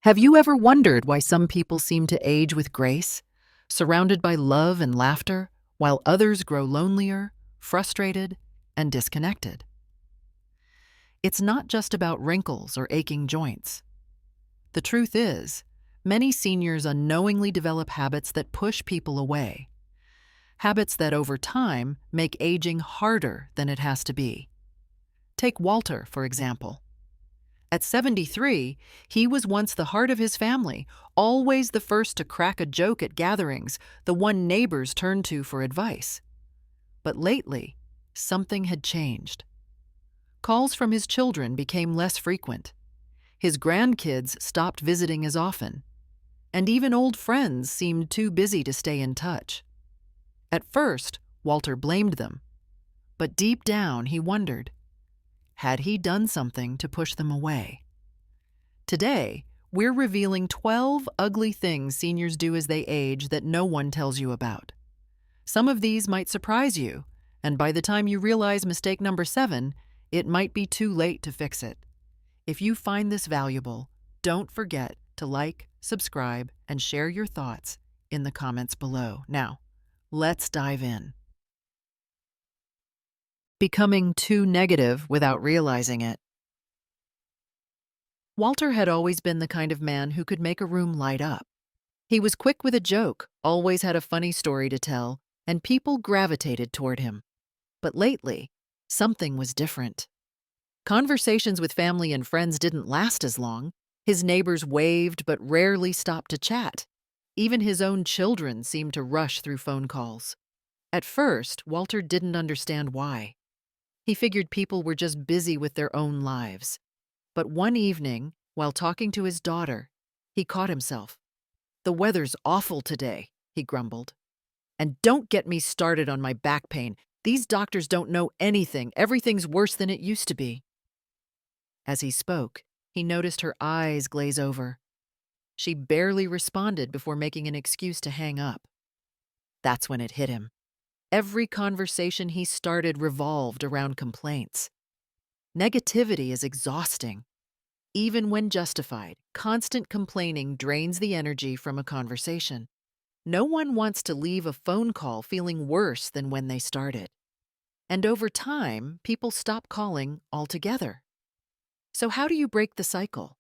Have you ever wondered why some people seem to age with grace, surrounded by love and laughter, while others grow lonelier, frustrated, and disconnected? It's not just about wrinkles or aching joints. The truth is, many seniors unknowingly develop habits that push people away, habits that over time make aging harder than it has to be. Take Walter, for example. At 73, he was once the heart of his family, always the first to crack a joke at gatherings, the one neighbors turned to for advice. But lately, something had changed. Calls from his children became less frequent. His grandkids stopped visiting as often. And even old friends seemed too busy to stay in touch. At first, Walter blamed them. But deep down, he wondered, had he done something to push them away? Today, we're revealing 12 ugly things seniors do as they age that no one tells you about. Some of these might surprise you, and by the time you realize mistake number 7, it might be too late to fix it. If you find this valuable, don't forget to like, subscribe, and share your thoughts in the comments below. Now, let's dive in. Becoming too negative without realizing it. Walter had always been the kind of man who could make a room light up. He was quick with a joke, always had a funny story to tell, and people gravitated toward him. But lately, something was different. Conversations with family and friends didn't last as long. His neighbors waved but rarely stopped to chat. Even his own children seemed to rush through phone calls. At first, Walter didn't understand why. He figured people were just busy with their own lives. But one evening, while talking to his daughter, he caught himself. "The weather's awful today," he grumbled. "And don't get me started on my back pain. These doctors don't know anything. Everything's worse than it used to be." As he spoke, he noticed her eyes glaze over. She barely responded before making an excuse to hang up. That's when it hit him. Every conversation he started revolved around complaints. Negativity is exhausting. Even when justified, constant complaining drains the energy from a conversation. No one wants to leave a phone call feeling worse than when they started. And over time, people stop calling altogether. So how do you break the cycle?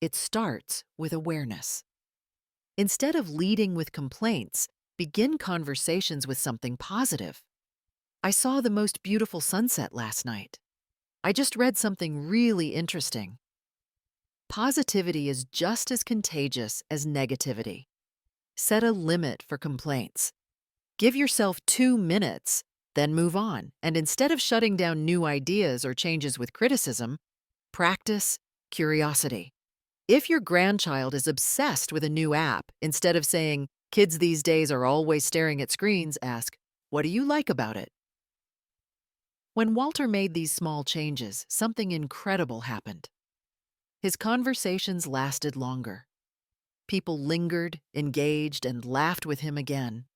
It starts with awareness. Instead of leading with complaints, begin conversations with something positive. "I saw the most beautiful sunset last night." "I just read something really interesting." Positivity is just as contagious as negativity. Set a limit for complaints. Give yourself 2 minutes, then move on. And instead of shutting down new ideas or changes with criticism, practice curiosity. If your grandchild is obsessed with a new app, instead of saying, "Kids these days are always staring at screens," ask, "What do you like about it?" When Walter made these small changes, something incredible happened. His conversations lasted longer. People lingered, engaged, and laughed with him again.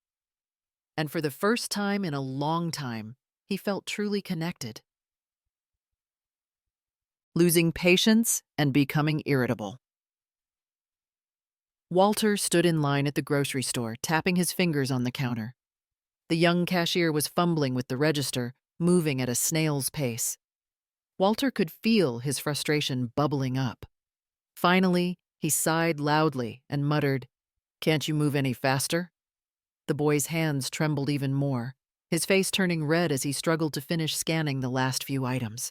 And for the first time in a long time, he felt truly connected. Losing patience and becoming irritable. Walter stood in line at the grocery store, tapping his fingers on the counter. The young cashier was fumbling with the register, moving at a snail's pace. Walter could feel his frustration bubbling up. Finally, he sighed loudly and muttered, "Can't you move any faster?" The boy's hands trembled even more, his face turning red as he struggled to finish scanning the last few items.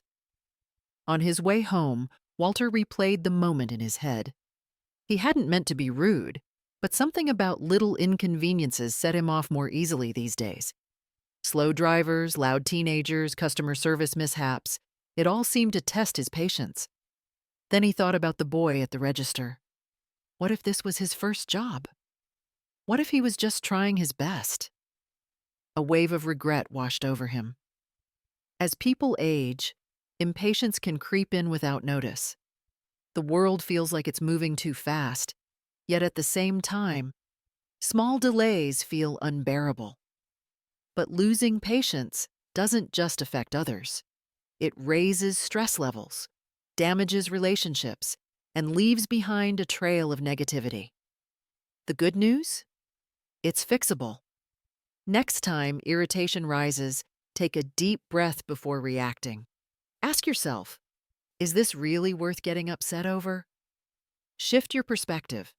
On his way home, Walter replayed the moment in his head. He hadn't meant to be rude, but something about little inconveniences set him off more easily these days. Slow drivers, loud teenagers, customer service mishaps, it all seemed to test his patience. Then he thought about the boy at the register. What if this was his first job? What if he was just trying his best? A wave of regret washed over him. As people age, impatience can creep in without notice. The world feels like it's moving too fast, yet at the same time, small delays feel unbearable. But losing patience doesn't just affect others. It raises stress levels, damages relationships, and leaves behind a trail of negativity. The good news? It's fixable. Next time irritation rises, take a deep breath before reacting. Ask yourself, is this really worth getting upset over? Shift your perspective.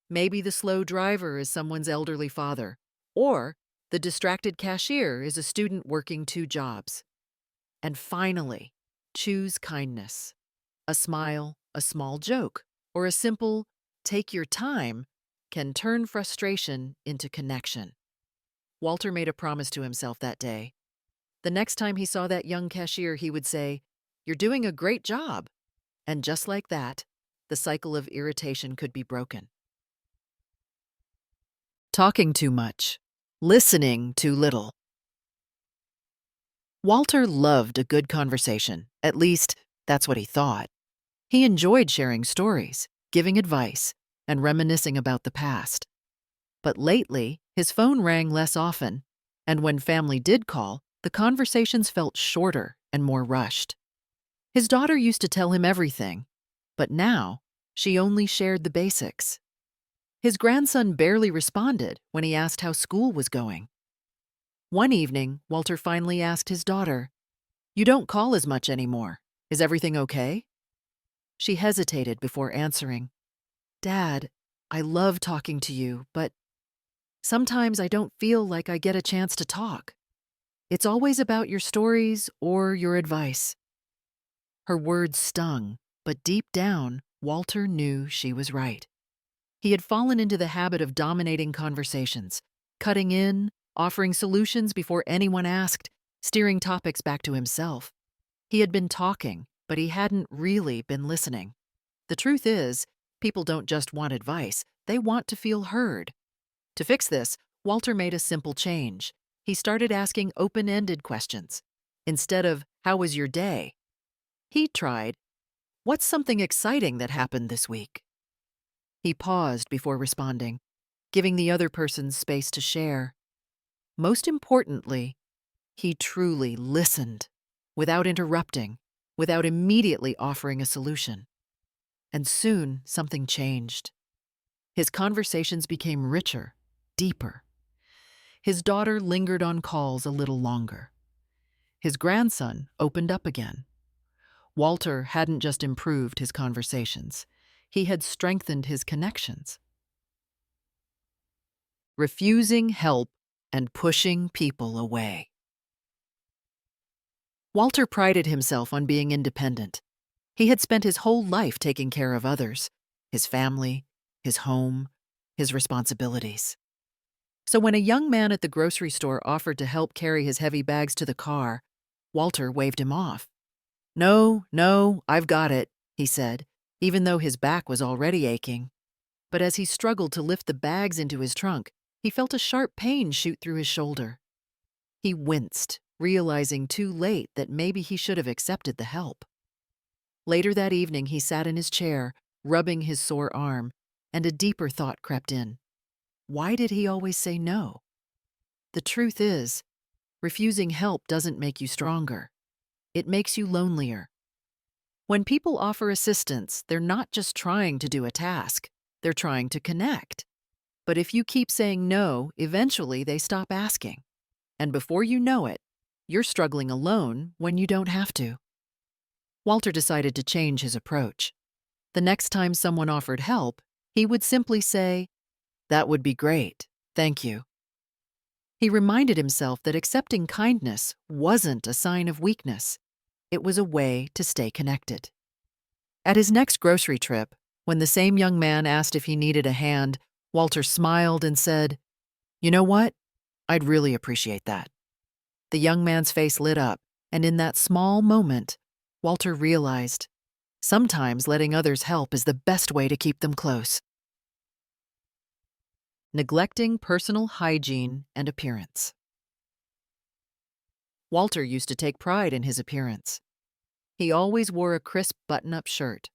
Maybe the slow driver is someone's elderly father, or the distracted cashier is a student working 2 jobs. And finally, choose kindness. A smile, a small joke, or a simple, take your time can turn frustration into connection. Walter made a promise to himself that day. The next time he saw that young cashier, he would say, "You're doing a great job." And just like that, the cycle of irritation could be broken. Talking too much, listening too little. Walter loved a good conversation. At least, that's what he thought. He enjoyed sharing stories, giving advice, and reminiscing about the past. But lately, his phone rang less often, and when family did call, the conversations felt shorter and more rushed. His daughter used to tell him everything, but now she only shared the basics. His grandson barely responded when he asked how school was going. One evening, Walter finally asked his daughter, "You don't call as much anymore. Is everything okay?" She hesitated before answering, "Dad, I love talking to you, but sometimes I don't feel like I get a chance to talk. It's always about your stories or your advice." Her words stung, but deep down, Walter knew she was right. He had fallen into the habit of dominating conversations, cutting in, offering solutions before anyone asked, steering topics back to himself. He had been talking, but he hadn't really been listening. The truth is, people don't just want advice, they want to feel heard. To fix this, Walter made a simple change. He started asking open-ended questions. Instead of, "How was your day?" he tried, "What's something exciting that happened this week?" He paused before responding, giving the other person space to share. Most importantly, he truly listened, without interrupting, without immediately offering a solution. And soon, something changed. His conversations became richer, deeper. His daughter lingered on calls a little longer. His grandson opened up again. Walter hadn't just improved his conversations, he had strengthened his connections. Refusing help and pushing people away. Walter prided himself on being independent. He had spent his whole life taking care of others, his family, his home, his responsibilities. So when a young man at the grocery store offered to help carry his heavy bags to the car, Walter waved him off. "No, no, I've got it," he said, even though his back was already aching. But as he struggled to lift the bags into his trunk, he felt a sharp pain shoot through his shoulder. He winced, realizing too late that maybe he should have accepted the help. Later that evening, he sat in his chair, rubbing his sore arm, and a deeper thought crept in. Why did he always say no? The truth is, refusing help doesn't make you stronger. It makes you lonelier. When people offer assistance, they're not just trying to do a task, they're trying to connect. But if you keep saying no, eventually they stop asking. And before you know it, you're struggling alone when you don't have to. Walter decided to change his approach. The next time someone offered help, he would simply say, "That would be great, thank you." He reminded himself that accepting kindness wasn't a sign of weakness. It was a way to stay connected. At his next grocery trip, when the same young man asked if he needed a hand, Walter smiled and said, "You know what? I'd really appreciate that." The young man's face lit up, and in that small moment, Walter realized, sometimes letting others help is the best way to keep them close. Neglecting personal hygiene and appearance. Walter used to take pride in his appearance. He always wore a crisp button-up shirt,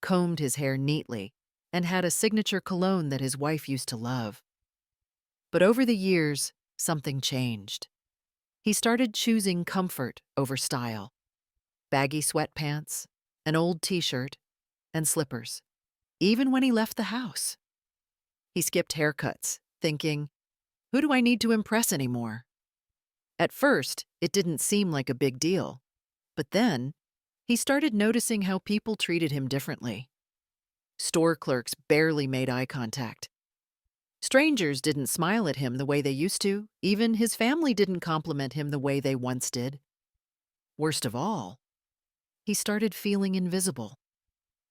combed his hair neatly, and had a signature cologne that his wife used to love. But over the years, something changed. He started choosing comfort over style. Baggy sweatpants, an old t-shirt, and slippers. even when he left the house. He skipped haircuts, thinking, who do I need to impress anymore? At first, it didn't seem like a big deal, but then he started noticing how people treated him differently. Store clerks barely made eye contact. Strangers didn't smile at him the way they used to. Even his family didn't compliment him the way they once did. Worst of all, he started feeling invisible.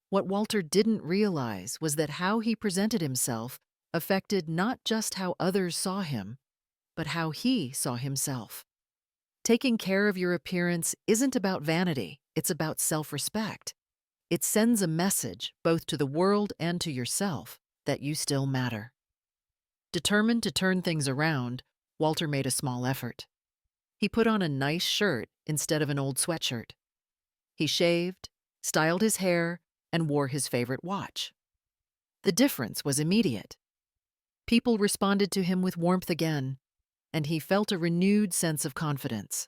What Walter didn't realize was that how he presented himself affected not just how others saw him, but how he saw himself. Taking care of your appearance isn't about vanity, it's about self-respect. It sends a message, both to the world and to yourself, that you still matter. Determined to turn things around, Walter made a small effort. He put on a nice shirt instead of an old sweatshirt. He shaved, styled his hair, and wore his favorite watch. The difference was immediate. People responded to him with warmth again, and he felt a renewed sense of confidence.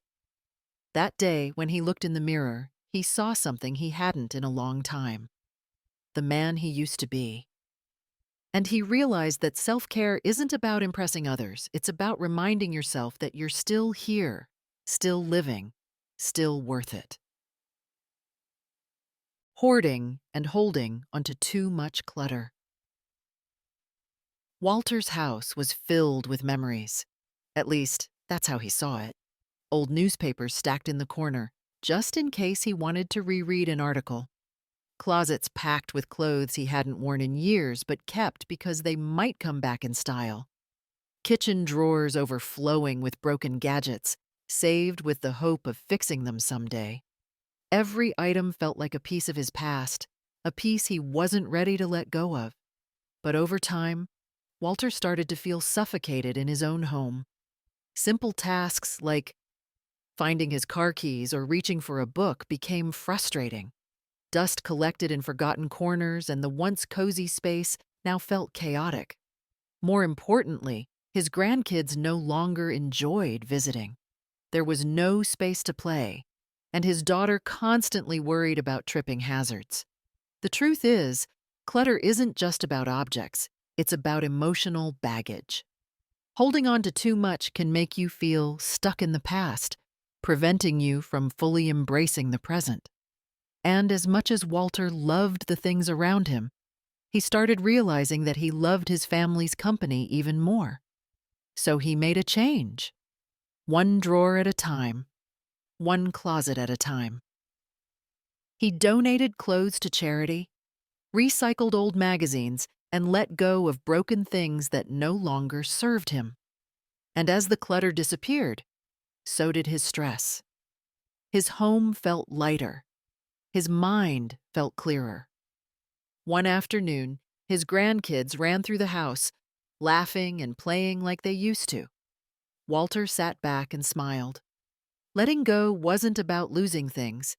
That day, when he looked in the mirror, he saw something he hadn't in a long time. The man he used to be. And he realized that self-care isn't about impressing others. It's about reminding yourself that you're still here, still living, still worth it. Hoarding and holding onto too much clutter. Walter's house was filled with memories. At least, that's how he saw it. Old newspapers stacked in the corner, just in case he wanted to reread an article. Closets packed with clothes he hadn't worn in years but kept because they might come back in style. Kitchen drawers overflowing with broken gadgets, saved with the hope of fixing them someday. Every item felt like a piece of his past, a piece he wasn't ready to let go of. But over time, Walter started to feel suffocated in his own home. Simple tasks like finding his car keys or reaching for a book became frustrating. Dust collected in forgotten corners, and the once cozy space now felt chaotic. More importantly, his grandkids no longer enjoyed visiting. There was no space to play, and his daughter constantly worried about tripping hazards. The truth is, clutter isn't just about objects, it's about emotional baggage. Holding on to too much can make you feel stuck in the past, preventing you from fully embracing the present. And as much as Walter loved the things around him, he started realizing that he loved his family's company even more. So he made a change. One drawer at a time, one closet at a time. He donated clothes to charity, recycled old magazines, and let go of broken things that no longer served him. And as the clutter disappeared, so did his stress. His home felt lighter. His mind felt clearer. One afternoon, his grandkids ran through the house, laughing and playing like they used to. Walter sat back and smiled. Letting go wasn't about losing things.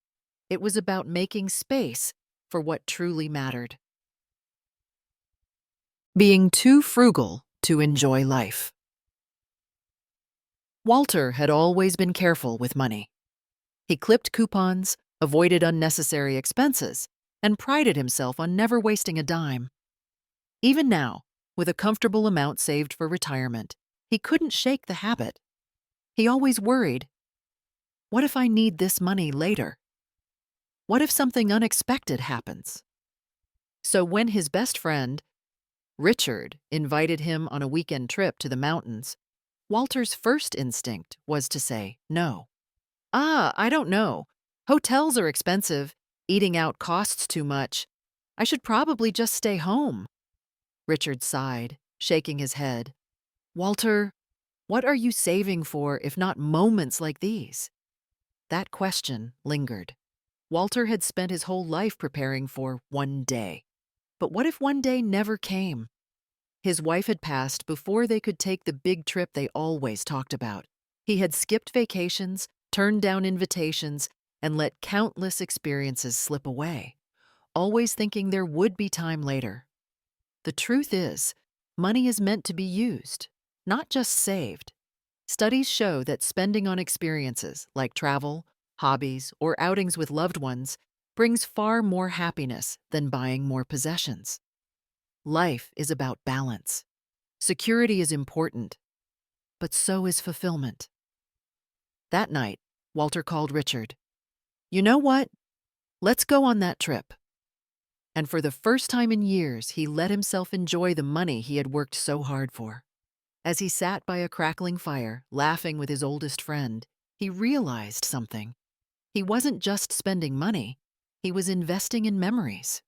It was about making space for what truly mattered. Being too frugal to enjoy life. Walter had always been careful with money. He clipped coupons, avoided unnecessary expenses, and prided himself on never wasting a dime. Even now, with a comfortable amount saved for retirement, he couldn't shake the habit. He always worried, what if I need this money later? What if something unexpected happens? So when his best friend, Richard, invited him on a weekend trip to the mountains, Walter's first instinct was to say no. I don't know. Hotels are expensive. Eating out costs too much. I should probably just stay home. Richard sighed, shaking his head. Walter, what are you saving for if not moments like these? That question lingered. Walter had spent his whole life preparing for one day. But what if one day never came? His wife had passed before they could take the big trip they always talked about. He had skipped vacations, turned down invitations, and let countless experiences slip away, always thinking there would be time later. The truth is, money is meant to be used, not just saved. Studies show that spending on experiences like travel, hobbies, or outings with loved ones brings far more happiness than buying more possessions. Life is about balance. Security is important, but so is fulfillment. That night, Walter called Richard. "You know what? Let's go on that trip." And for the first time in years, he let himself enjoy the money he had worked so hard for. As he sat by a crackling fire, laughing with his oldest friend, he realized something. He wasn't just spending money, he was investing in memories.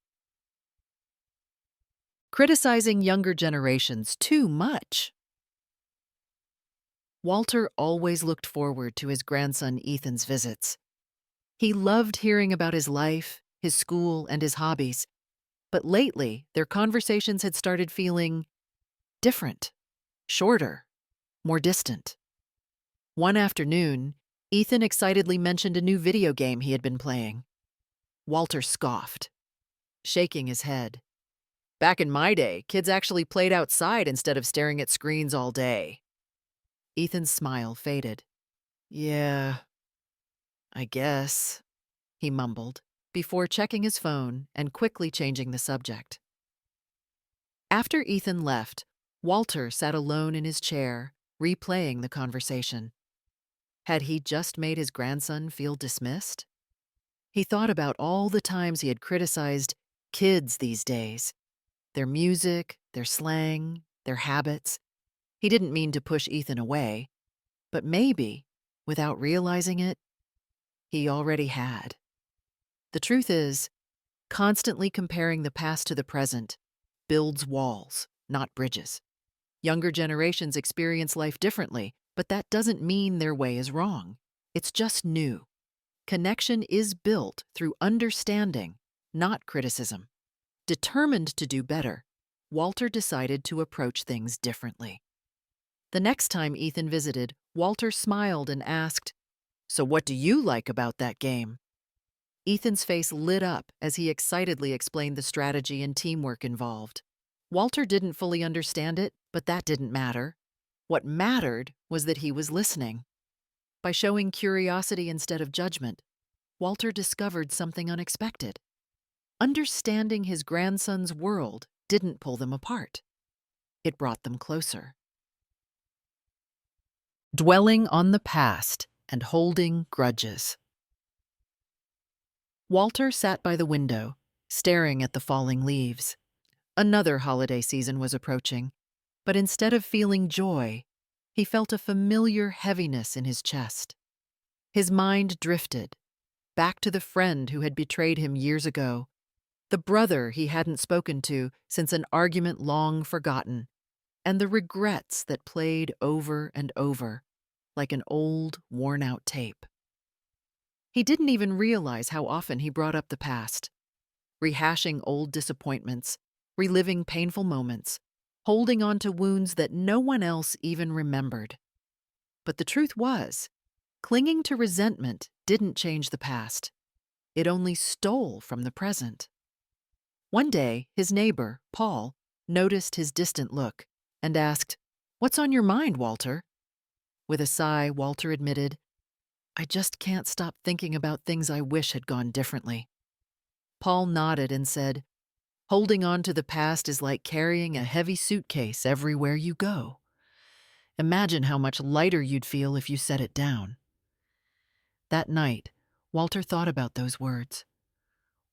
Criticizing younger generations too much. Walter always looked forward to his grandson Ethan's visits. He loved hearing about his life, his school, and his hobbies. But lately, their conversations had started feeling different, shorter, more distant. One afternoon, Ethan excitedly mentioned a new video game he had been playing. Walter scoffed, shaking his head. "Back in my day, kids actually played outside instead of staring at screens all day." Ethan's smile faded. "Yeah, I guess," he mumbled, before checking his phone and quickly changing the subject. After Ethan left, Walter sat alone in his chair, replaying the conversation. Had he just made his grandson feel dismissed? He thought about all the times he had criticized kids these days. Their music, their slang, their habits. He didn't mean to push Ethan away, but maybe, without realizing it, he already had. The truth is, constantly comparing the past to the present builds walls, not bridges. Younger generations experience life differently, but that doesn't mean their way is wrong. It's just new. Connection is built through understanding, not criticism. Determined to do better, Walter decided to approach things differently. The next time Ethan visited, Walter smiled and asked, "So what do you like about that game?" Ethan's face lit up as he excitedly explained the strategy and teamwork involved. Walter didn't fully understand it, but that didn't matter. What mattered was that he was listening. By showing curiosity instead of judgment, Walter discovered something unexpected. Understanding his grandson's world didn't pull them apart. It brought them closer. Dwelling on the past and holding grudges. Walter sat by the window, staring at the falling leaves. Another holiday season was approaching, but instead of feeling joy, he felt a familiar heaviness in his chest. His mind drifted, back to the friend who had betrayed him years ago, the brother he hadn't spoken to since an argument long forgotten, and the regrets that played over and over, like an old, worn-out tape. He didn't even realize how often he brought up the past, rehashing old disappointments, reliving painful moments, holding on to wounds that no one else even remembered. But the truth was, clinging to resentment didn't change the past. It only stole from the present. One day, his neighbor, Paul, noticed his distant look and asked, "What's on your mind, Walter?" With a sigh, Walter admitted, "I just can't stop thinking about things I wish had gone differently." Paul nodded and said, "Holding on to the past is like carrying a heavy suitcase everywhere you go. Imagine how much lighter you'd feel if you set it down." That night, Walter thought about those words.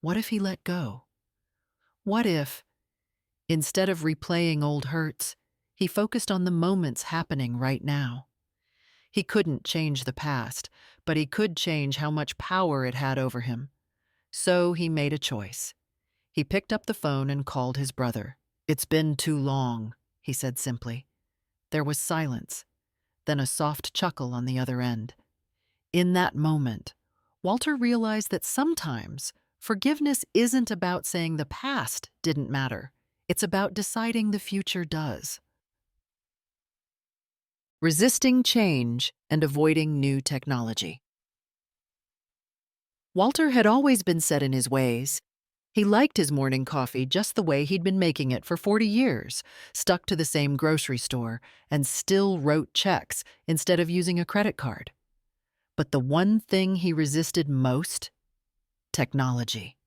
What if he let go? What if, instead of replaying old hurts, he focused on the moments happening right now? He couldn't change the past, but he could change how much power it had over him. So he made a choice. He picked up the phone and called his brother. "It's been too long," he said simply. There was silence, then a soft chuckle on the other end. In that moment, Walter realized that sometimes forgiveness isn't about saying the past didn't matter. It's about deciding the future does. Resisting change and avoiding new technology. Walter had always been set in his ways. He liked his morning coffee just the way he'd been making it for 40 years, stuck to the same grocery store, and still wrote checks instead of using a credit card. But the one thing he resisted most? Technology.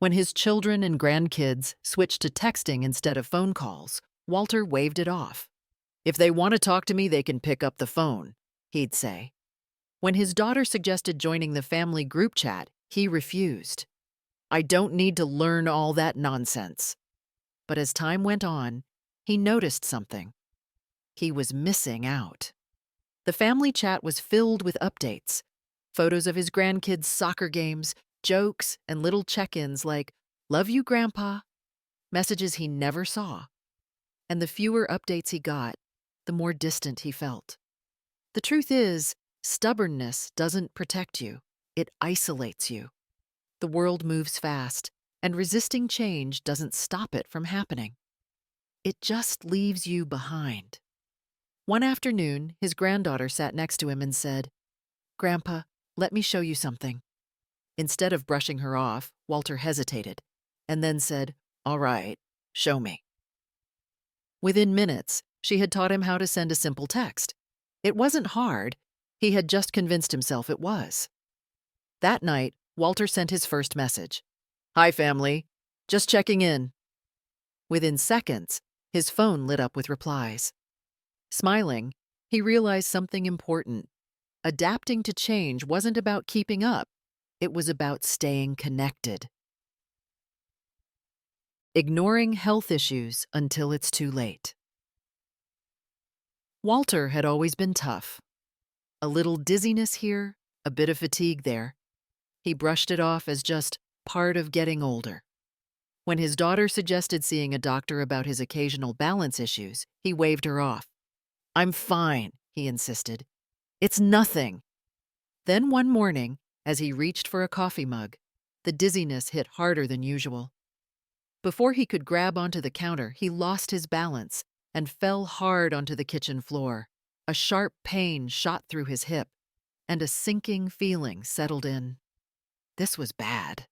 When his children and grandkids switched to texting instead of phone calls, Walter waved it off. "If they want to talk to me, they can pick up the phone," he'd say. When his daughter suggested joining the family group chat, he refused. "I don't need to learn all that nonsense." But as time went on, he noticed something. He was missing out. The family chat was filled with updates, photos of his grandkids' soccer games, jokes, and little check-ins like, "Love you, Grandpa," messages he never saw. And the fewer updates he got, the more distant he felt. The truth is, stubbornness doesn't protect you, it isolates you. The world moves fast, and resisting change doesn't stop it from happening. It just leaves you behind. One afternoon, his granddaughter sat next to him and said, "Grandpa, let me show you something." Instead of brushing her off, Walter hesitated, and then said, "All right, show me." Within minutes, she had taught him how to send a simple text. It wasn't hard. He had just convinced himself it was. That night, Walter sent his first message. "Hi, family. Just checking in." Within seconds, his phone lit up with replies. Smiling, he realized something important. Adapting to change wasn't about keeping up. It was about staying connected. Ignoring health issues until it's too late. Walter had always been tough. A little dizziness here, a bit of fatigue there. He brushed it off as just part of getting older. When his daughter suggested seeing a doctor about his occasional balance issues, he waved her off. "I'm fine," he insisted. "It's nothing." Then one morning, as he reached for a coffee mug, the dizziness hit harder than usual. Before he could grab onto the counter, he lost his balance and fell hard onto the kitchen floor. A sharp pain shot through his hip, and a sinking feeling settled in. This was bad.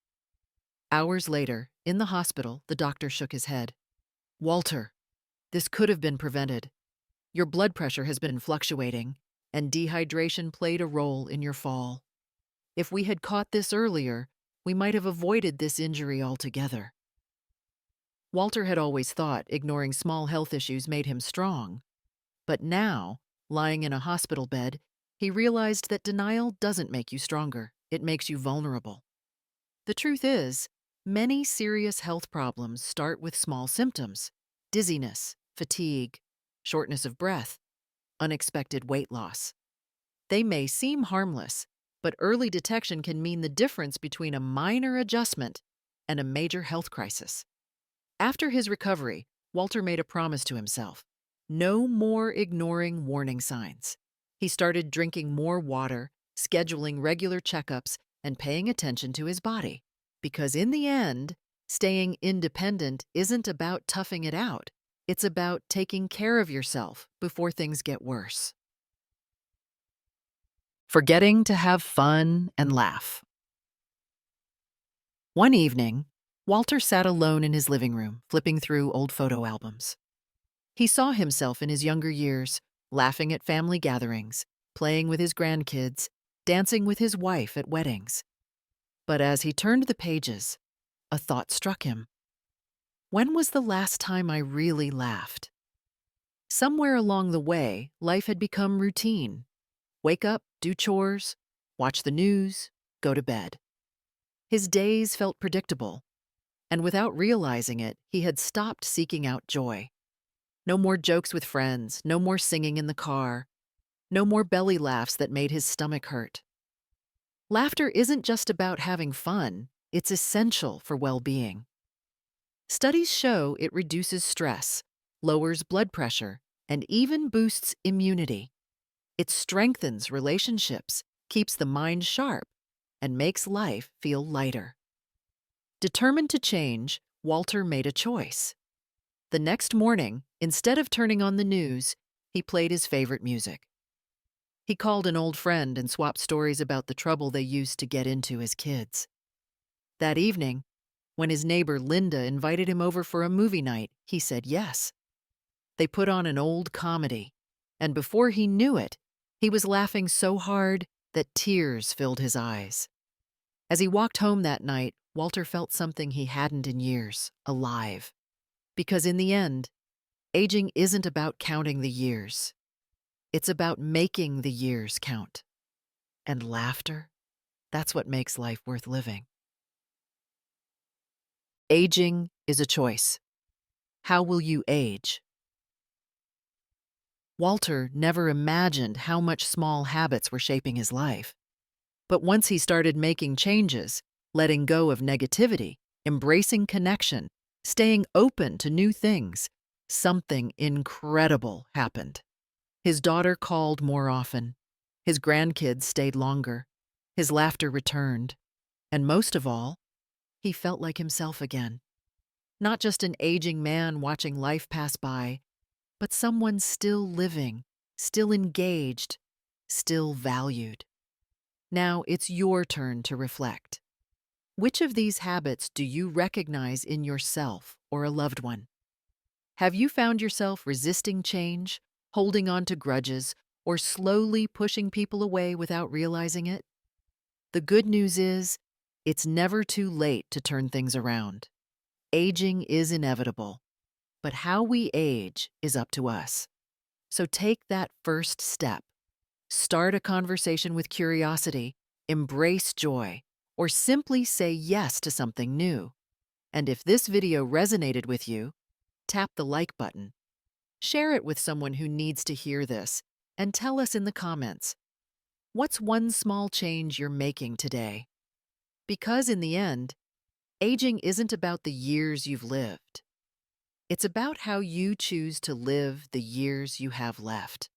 Hours later, in the hospital, the doctor shook his head. "Walter, this could have been prevented. Your blood pressure has been fluctuating, and dehydration played a role in your fall. If we had caught this earlier, we might have avoided this injury altogether." Walter had always thought ignoring small health issues made him strong. But now, lying in a hospital bed, he realized that denial doesn't make you stronger, it makes you vulnerable. The truth is, many serious health problems start with small symptoms: dizziness, fatigue, shortness of breath, unexpected weight loss. They may seem harmless, but early detection can mean the difference between a minor adjustment and a major health crisis. After his recovery, Walter made a promise to himself: no more ignoring warning signs. He started drinking more water, scheduling regular checkups, and paying attention to his body. Because in the end, staying independent isn't about toughing it out. It's about taking care of yourself before things get worse. Forgetting to have fun and laugh. One evening, Walter sat alone in his living room, flipping through old photo albums. He saw himself in his younger years, laughing at family gatherings, playing with his grandkids, dancing with his wife at weddings. But as he turned the pages, a thought struck him. When was the last time I really laughed? Somewhere along the way, life had become routine. Wake up, do chores, watch the news, go to bed. His days felt predictable, and without realizing it, he had stopped seeking out joy. No more jokes with friends, no more singing in the car, no more belly laughs that made his stomach hurt. Laughter isn't just about having fun, it's essential for well-being. Studies show it reduces stress, lowers blood pressure, and even boosts immunity. It strengthens relationships, keeps the mind sharp, and makes life feel lighter. Determined to change, Walter made a choice. The next morning, instead of turning on the news, he played his favorite music. He called an old friend and swapped stories about the trouble they used to get into as kids. That evening, when his neighbor Linda invited him over for a movie night, he said yes. They put on an old comedy, and before he knew it, he was laughing so hard that tears filled his eyes. As he walked home that night, Walter felt something he hadn't in years, alive. Because in the end, aging isn't about counting the years. It's about making the years count. And laughter, that's what makes life worth living. Aging is a choice. How will you age? Walter never imagined how much small habits were shaping his life. But once he started making changes, letting go of negativity, embracing connection, staying open to new things, something incredible happened. His daughter called more often. His grandkids stayed longer. His laughter returned. And most of all, he felt like himself again. Not just an aging man watching life pass by, but someone still living, still engaged, still valued. Now it's your turn to reflect. Which of these habits do you recognize in yourself or a loved one? Have you found yourself resisting change, holding on to grudges, or slowly pushing people away without realizing it? The good news is, it's never too late to turn things around. Aging is inevitable, but how we age is up to us. So take that first step. Start a conversation with curiosity, embrace joy, or simply say yes to something new. And if this video resonated with you, tap the like button. Share it with someone who needs to hear this, and tell us in the comments, what's one small change you're making today? Because in the end, aging isn't about the years you've lived. It's about how you choose to live the years you have left.